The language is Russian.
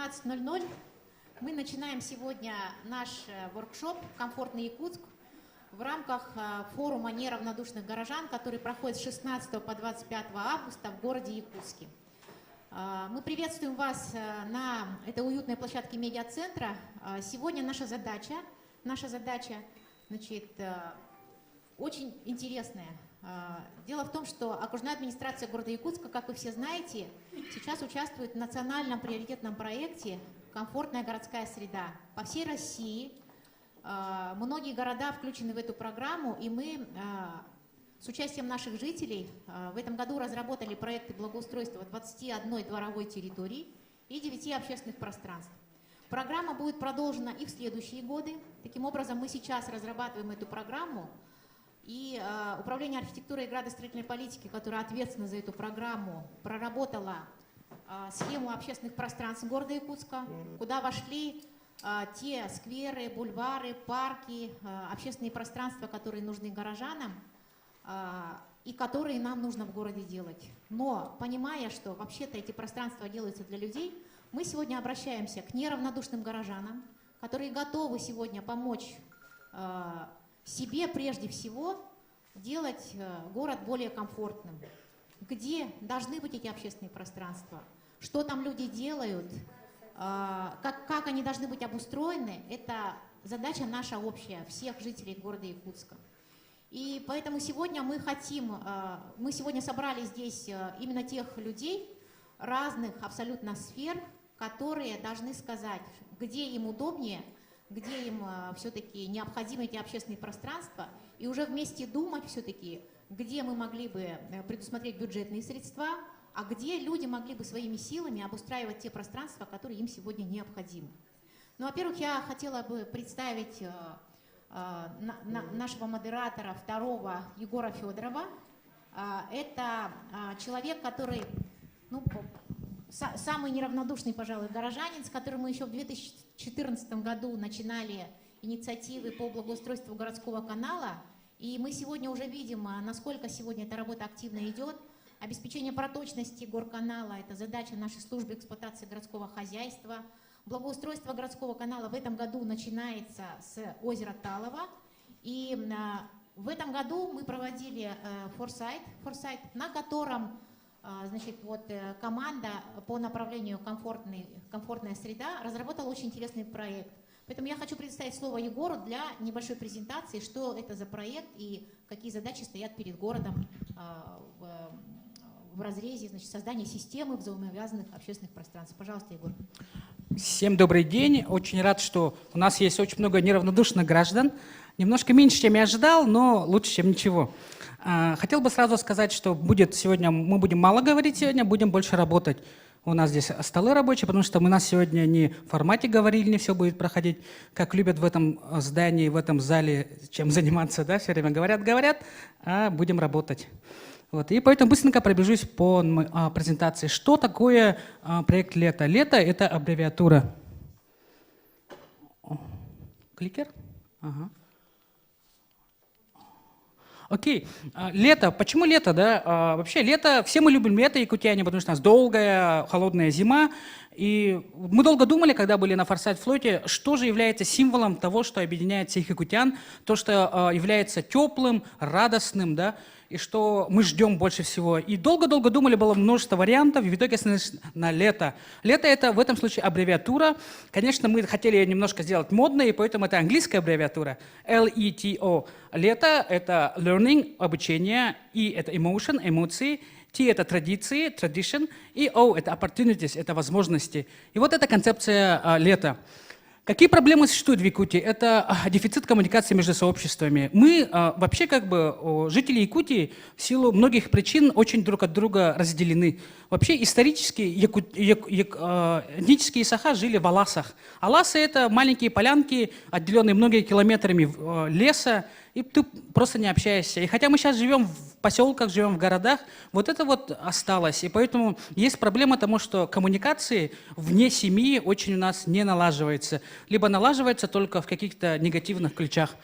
15:00 мы начинаем сегодня наш воркшоп «Комфортный Якутск» в рамках форума неравнодушных горожан, который проходит с 16 по 25 августа в городе Якутске. Мы приветствуем вас на этой уютной площадке медиацентра. Сегодня наша задача, значит, очень интересная. Дело в том, что окружная администрация города Якутска, как вы все знаете, сейчас участвует в национальном приоритетном проекте «Комфортная городская среда». По всей России многие города включены в эту программу, и мы с участием наших жителей в этом году разработали проекты благоустройства 21 дворовой территории и 9 общественных пространств. Программа будет продолжена и в следующие годы. Таким образом, мы сейчас разрабатываем эту программу, и Управление архитектуры и градостроительной политики, которое ответственно за эту программу, проработало схему общественных пространств города Якутска, куда вошли те скверы, бульвары, парки, общественные пространства, которые нужны горожанам и которые нам нужно в городе делать. Но, понимая, что вообще-то эти пространства делаются для людей, мы сегодня обращаемся к неравнодушным горожанам, которые готовы сегодня помочь себе прежде всего делать город более комфортным. Где должны быть эти общественные пространства, что там люди делают, как они должны быть обустроены, это задача наша общая, всех жителей города Якутска. И поэтому сегодня мы сегодня собрали здесь именно тех людей разных абсолютно сфер, которые должны сказать, где им удобнее, где им все-таки необходимы эти общественные пространства, и уже вместе думать все-таки, где мы могли бы предусмотреть бюджетные средства, а где люди могли бы своими силами обустраивать те пространства, которые им сегодня необходимы. Ну, во-первых, я хотела бы представить нашего модератора второго, Егора Федорова. Это человек, который, самый неравнодушный, пожалуй, горожанин, с которым мы еще в 2014 году начинали инициативы по благоустройству городского канала. И мы сегодня уже видим, насколько сегодня эта работа активно идет. Обеспечение проточности горканала – это задача нашей службы эксплуатации городского хозяйства. Благоустройство городского канала в этом году начинается с озера Талова. И в этом году мы проводили форсайт, на котором команда по направлению комфортная среда разработала очень интересный проект. Поэтому я хочу предоставить слово Егору для небольшой презентации, что это за проект и какие задачи стоят перед городом в разрезе создания системы взаимосвязанных общественных пространств. Пожалуйста, Егор. Всем добрый день. Очень рад, что у нас есть очень много неравнодушных граждан. Немножко меньше, чем я ожидал, но лучше, чем ничего. Хотел бы сразу сказать, что мы будем мало говорить сегодня, будем больше работать. У нас здесь столы рабочие, потому что у нас сегодня не в формате говорили, не все будет проходить, как любят в этом здании, в этом зале, чем заниматься, да, все время говорят, а будем работать. Вот. И поэтому быстренько пробежусь по презентации. Что такое проект «Лето»? «Лето» — это аббревиатура. Кликер? Ага. Окей. Лето. Почему лето? Да? Вообще лето, все мы любим лето, якутяне, потому что у нас долгая, холодная зима. И мы долго думали, когда были на форсайт-флоте, что же является символом того, что объединяет всех якутян, то, что является теплым, радостным, да, и что мы ждем больше всего. И долго-долго думали, было множество вариантов, и в итоге остановились на лето. Лето — это в этом случае аббревиатура. Конечно, мы хотели ее немножко сделать модной, и поэтому это английская аббревиатура. L-E-T-O. Лето — это learning, обучение, E — это emotion, эмоции, T — это традиции, tradition, и O — это opportunities, это возможности. И вот эта концепция лета. Какие проблемы существуют в Якутии? Это дефицит коммуникации между сообществами. Мы вообще жители Якутии в силу многих причин очень друг от друга разделены. Вообще исторически этнические саха жили в аласах. Аласы — это маленькие полянки, отделенные многими километрами леса, и ты просто не общаешься. И хотя мы сейчас живем в поселках, живем в городах, вот это вот осталось. И поэтому есть проблема тому, что коммуникации вне семьи очень у нас не налаживается. Либо налаживается только в каких-то негативных ключах.